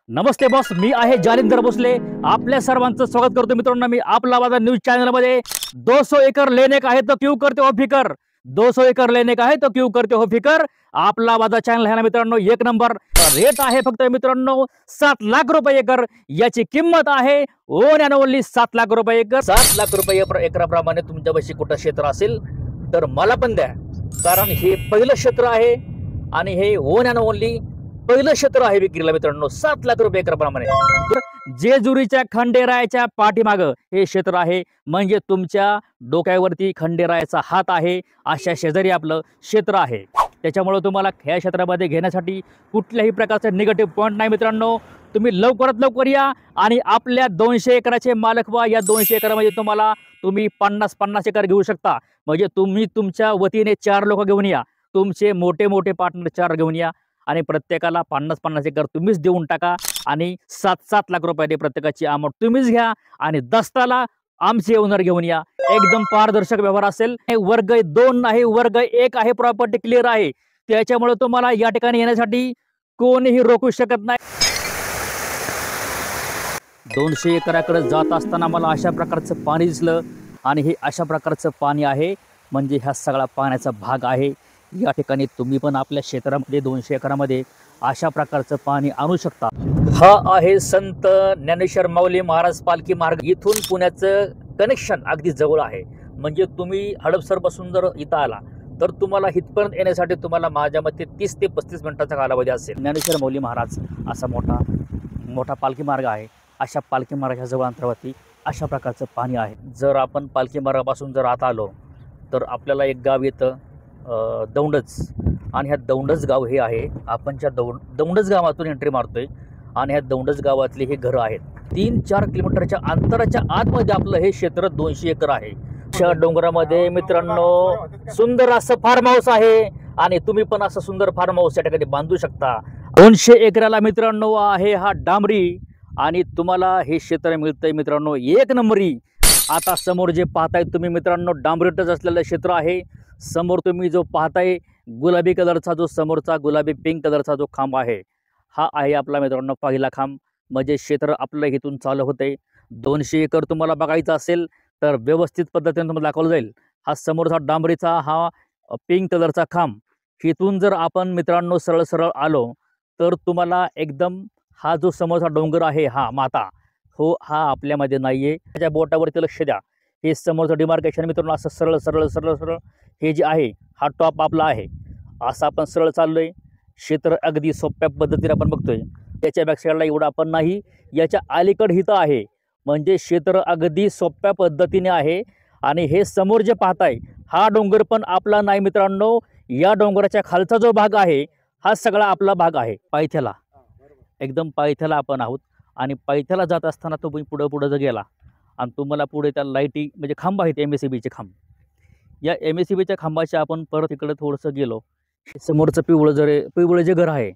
नमस्ते boss, मी आहे जालिंदर भोसले. आपल्या सर्वांचं स्वागत करतो मित्रांनो. मी आपला माझा न्यूज चॅनल मध्ये 200 एकड़ लेने का है तो क्यों करते हो फिकर. 200 एकड़ लेने का है तो क्यों करते हो फिकर. आपला माझा चॅनल आहे ना मित्रांनो, एक नंबर. रेट आहे फक्त मित्रांनो 7 लाख रुपये एकर. याची किंमत आहे ओन अँड ओनली 7 लाख रुपये एकर. 7 लाख रुपये एकराप्रमाणे तुमच्यापाशी कुठं क्षेत्र असेल तर मला पण द्या, कारण हे पहिलं क्षेत्र आहे आणि हे ओन अँड ओनली पहिलं क्षेत्र आहे विक्रीला मित्रांनो. 7 लाख रुपये एकराप्रमाणे. जेजुरीच्या खंडेरायाच्या पाठीमाग हे क्षेत्र आहे, म्हणजे तुमच्या डोक्यावरती खंडेरायाचा हात आहे अशा शेजारी आपलं क्षेत्र आहे. त्याच्यामुळे तुम्हाला ह्या क्षेत्रामध्ये घेण्यासाठी कुठल्याही प्रकारचा निगेटिव्ह पॉईंट नाही मित्रांनो. तुम्ही लवकरात लवकर या आणि आपल्या 200 एकराचे मालक व्हा. या 200 एकरामध्ये तुम्ही 50-50 एकर घेऊ शकता. म्हणजे तुम्ही तुमच्या वतीने 4 लोक घेऊन या, तुमचे मोठे मोठे पार्टनर 4 घेऊन या आणि प्रत्येकाला 50-50 एकर तुम्हीच देऊन टाका आणि 7-7 लाख रुपये प्रत्येकाची अमाऊंट तुम्हीच घ्या आणि दस्ताला आमचे ओनर घेऊन या. एकदम पारदर्शक व्यवहार असेल. वर्ग 2 नाही, वर्ग 1 आहे. प्रॉपर्टी क्लिअर आहे. त्याच्यामुळे तुम्हाला या ठिकाणी येण्यासाठी कोणीही रोखू शकत नाही. 200 एकराकडे जात असताना मला अशा प्रकारचं पाणी दिसलं आणि हे अशा प्रकारचं पाणी आहे, म्हणजे ह्या सगळा पाण्याचा भाग आहे. या ठिकाणी तुम्ही पण आपल्या क्षेत्रामध्ये 200 एकरामध्ये अशा प्रकारचं पाणी आणू शकता. हा आहे संत ज्ञानेश्वर माऊली महाराज पालखी मार्ग. इथून पुण्याचं कनेक्शन अगदी जवळ आहे. म्हणजे तुम्ही हडपसरपासून जर इथं आला तर तुम्हाला इथपर्यंत येण्यासाठी तुम्हाला माझ्या मते 30 ते 35 मिनिटाचा कालावधी असेल. ज्ञानेश्वर माऊली महाराज असा मोठा पालखी मार्ग आहे. अशा पालखी मार्गाच्या जवळ अंतरावरती अशा प्रकारचं पाणी आहे. जर आपण पालखी मार्गापासून जर आत आलो तर आपल्याला एक गाव येतं दौंडच, आणि ह्या दौंडच गाव हे आहे. आपण ज्या दौंडच गावातून एंट्री मारतोय आणि ह्या दौंडच गावातले हे घरं आहेत. 3-4 किलोमीटरच्या अंतराच्या आतमध्ये आपलं हे क्षेत्र 200 एकर आहे. अशा डोंगरामध्ये मित्रांनो सुंदर असं फार्म हाऊस आहे आणि तुम्ही पण असं सुंदर फार्म हाऊस या ठिकाणी बांधू शकता. 200 एकराला मित्रांनो आहे हा डांबरी आणि तुम्हाला हे क्षेत्र मिळतंय मित्रांनो 1 नंबरी. आता समोर जे पाहताय तुम्ही मित्रांनो डांबरीटच असलेलं क्षेत्र आहे. समोर तुम्ही जो पाहताय गुलाबी कलरचा, जो समोरचा गुलाबी पिंक कलरचा जो खांब आहे, हा आहे आपला मित्रांनो पहिला खांब. म्हणजे क्षेत्र आपलं इथून चालू होते. 200 एकर तुम्हाला बघायचं असेल तर व्यवस्थित पद्धतीने तुम्हाला दाखवलं जाईल. हा समोरचा डांबरीचा हा पिंक कलरचा खांब, इथून जर आपण मित्रांनो सरळ आलो तर तुम्हाला एकदम हा जो समोरचा डोंगर आहे हा माता हो, हा आपल्यामध्ये नाही आहे. त्याच्या बोटावरती लक्ष द्या. हे समोरचं डिमार्केशन मित्रांनो असं सरळ हे जे आहे हा टॉप आपला आहे. असं आपण सरळ चाललोय. क्षेत्र अगदी सोप्या पद्धतीने आपण बघतोय. त्याच्या बॅकसाईडला एवढं आपण नाही, याच्या अलीकडे हिथं आहे. म्हणजे क्षेत्र अगदी सोप्या पद्धतीने आहे. आणि हे समोर जे पाहताय हा डोंगर पण आपला नाही मित्रांनो. या डोंगराच्या खालचा जो भाग आहे हा सगळा आपला भाग आहे. पायथ्याला एकदम पायथ्याला आपण आहोत. आणि पायथ्याला जात असताना तुम्ही पुढं जर गेला आणि तुम्हाला पुढे त्या लाईटी म्हणजे खांब आहेत MSCBचे खांब. या MSCBच्या खांबाच्या आपण परत इकडे थोडंसं गेलो, समोरचं पिवळं जे घर आहे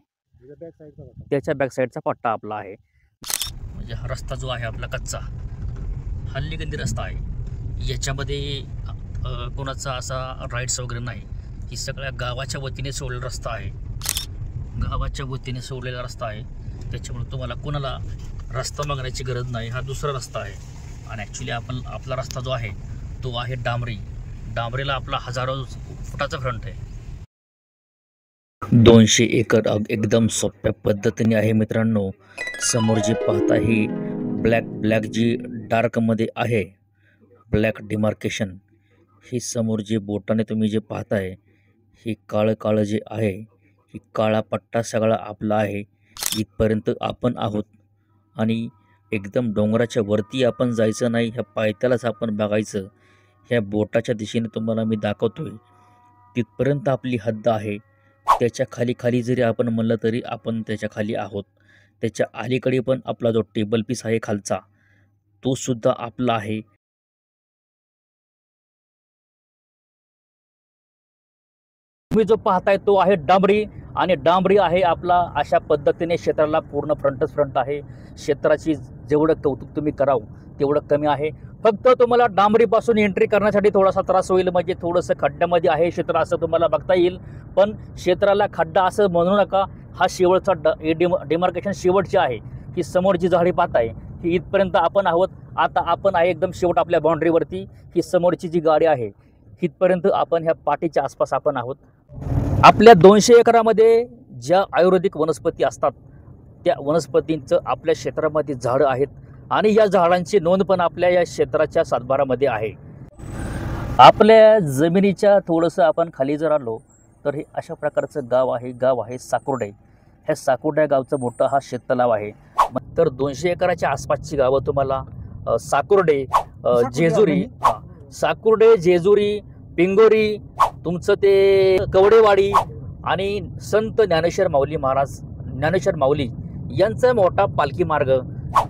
त्याच्या बॅकसाईडचा पट्टा आपला आहे. म्हणजे हा रस्ता जो आहे आपला कच्चा हल्लीगंदी रस्ता आहे. याच्यामध्ये कोणाचा असा राईट्स वगैरे नाही. ही सगळ्या गावाच्या वतीने सोडलेला रस्ता आहे. गावाच्या वतीने सोडलेला रस्ता आहे. त्याच्यामुळे तुम्हाला कोणाला रस्ता मागण्याची गरज नाही. हा दुसरा रस्ता आहे. आणि ॲक्च्युली आपला रस्ता जो आहे तो आहे डांबरीला आपला 1000 फुटाचा फ्रंट आहे. 200 एकर एकदम सोप्या पद्धतीने आहे मित्रांनो. समोर जे पाहता ही ब्लॅक जी डार्कमध्ये आहे, ब्लॅक डिमार्केशन. ही समोर जे बोटाने तुम्ही जे पाहताय ही काळं जे आहे, ही काळा पट्टा सगळा आपला आहे. इथपर्यंत आपण आहोत आणि एकदम डोंगराच्या वरती आपण जायचं नाही, ह्या पायथ्यालाच आपण बघायचं. ह्या बोटाच्या दिशेने तुम्हाला मी दाखवतोय तिथपर्यंत आपली हद्द आहे. त्याच्या खाली जरी आपण म्हणलं तरी आपण त्याच्या खाली आहोत. त्याच्या अलीकडे पण आपला जो टेबल पीस आहे खालचा तो सुद्धा आपला आहे. तुम्ही जो पाहताय तो आहे डांबरी आणि डांबरी आहे आपला. अशा पद्धतीने क्षेत्राला पूर्ण फ्रंट आहे. क्षेत्राची जेवढं कौतुक तुम्ही करावं तेवढं कमी आहे. फक्त तुम्हाला डांबरीपासून एंट्री करण्यासाठी थोडासा त्रास होईल. म्हणजे थोडंसं खड्ड्यामध्ये आहे क्षेत्र असं तुम्हाला बघता येईल. पण क्षेत्राला खड्डा असं म्हणू नका. हा शेवटचा डिमार्केशन शेवटचे आहे. ही समोरची झाडी पाहताय ही इथपर्यंत आपण आहोत. आता आपण आहे एकदम शेवट आपल्या बाउंड्रीवरती. ही समोरची जी गाडी आहे इथपर्यंत आपण ह्या पाटीच्या आसपास आपण आहोत. आपल्या 200 एकरामध्ये ज्या आयुर्वेदिक वनस्पती असतात त्या वनस्पतींचं आपल्या क्षेत्रामध्ये झाडं आहेत आणि या झाडांची नोंद पण आपल्या या क्षेत्राच्या सातबारामध्ये आहे. आपल्या जमिनीच्या थोडंसं आपण खाली जर आलो तर हे अशा प्रकारचं गाव आहे साकुर्डे. ह्या साकुर्डे गावचं मोठं हा शेततलाव आहे. तर 200 एकराच्या आसपासची गावं तुम्हाला साकुर्डे, जेजुरी, साकुर्डे, जेजुरी, पिंगोरी, तुमचं ते कवडेवाडी आणि संत ज्ञानेश्वर माऊली महाराज, ज्ञानेश्वर माऊली यांचा मोठा पालखी मार्ग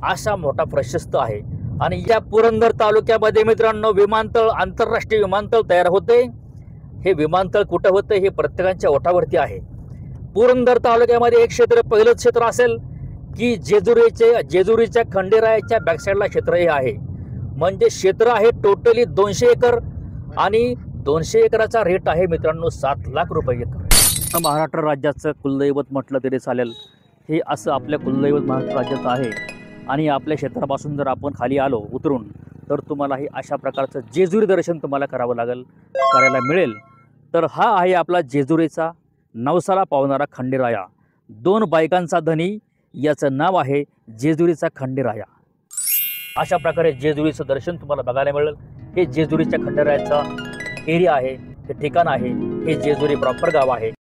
असा मोठा प्रशस्त आहे. आणि या पुरंदर तालुक्यामध्ये मित्रांनो विमानतळ, आंतरराष्ट्रीय विमानतळ तयार होते. हे विमानतळ कुठं होतं हे प्रत्येकाच्या ओठावरती आहे. पुरंदर तालुक्यामध्ये एक क्षेत्र, पहिलंच क्षेत्र असेल की जेजुरीच्या खंडेरायाच्या बॅकसाईडला क्षेत्र हे आहे. म्हणजे क्षेत्र आहे टोटली 200 एकर आणि 200 एकराचा रेट आहे मित्रांनो 7 लाख रुपये एकर. महाराष्ट्र राज्याचं कुलदैवत म्हटलं तरी चालेल. हे असं आपल्या कुलदैवत महाराष्ट्र राज्याचं आहे. आणि आपल्या क्षेत्रापासून जर आपण खाली आलो उतरून तर तुम्हाला हे अशा प्रकारचं जेजुरी दर्शन तुम्हाला करायला मिळेल. तर हा आहे आपला जेजुरीचा नवसाला पावणारा खंडेराया, 2 बायकांचा धनी. याचं नाव आहे जेजुरीचा खंडेराया. अशा प्रकारे जेजुरीचं दर्शन तुम्हाला बघायला मिळेल. हे जेजुरीच्या खंडेरायाचा एरिया आहे, हे ठिकाण आहे, हे जेजुरी प्रॉपर गाव आहे.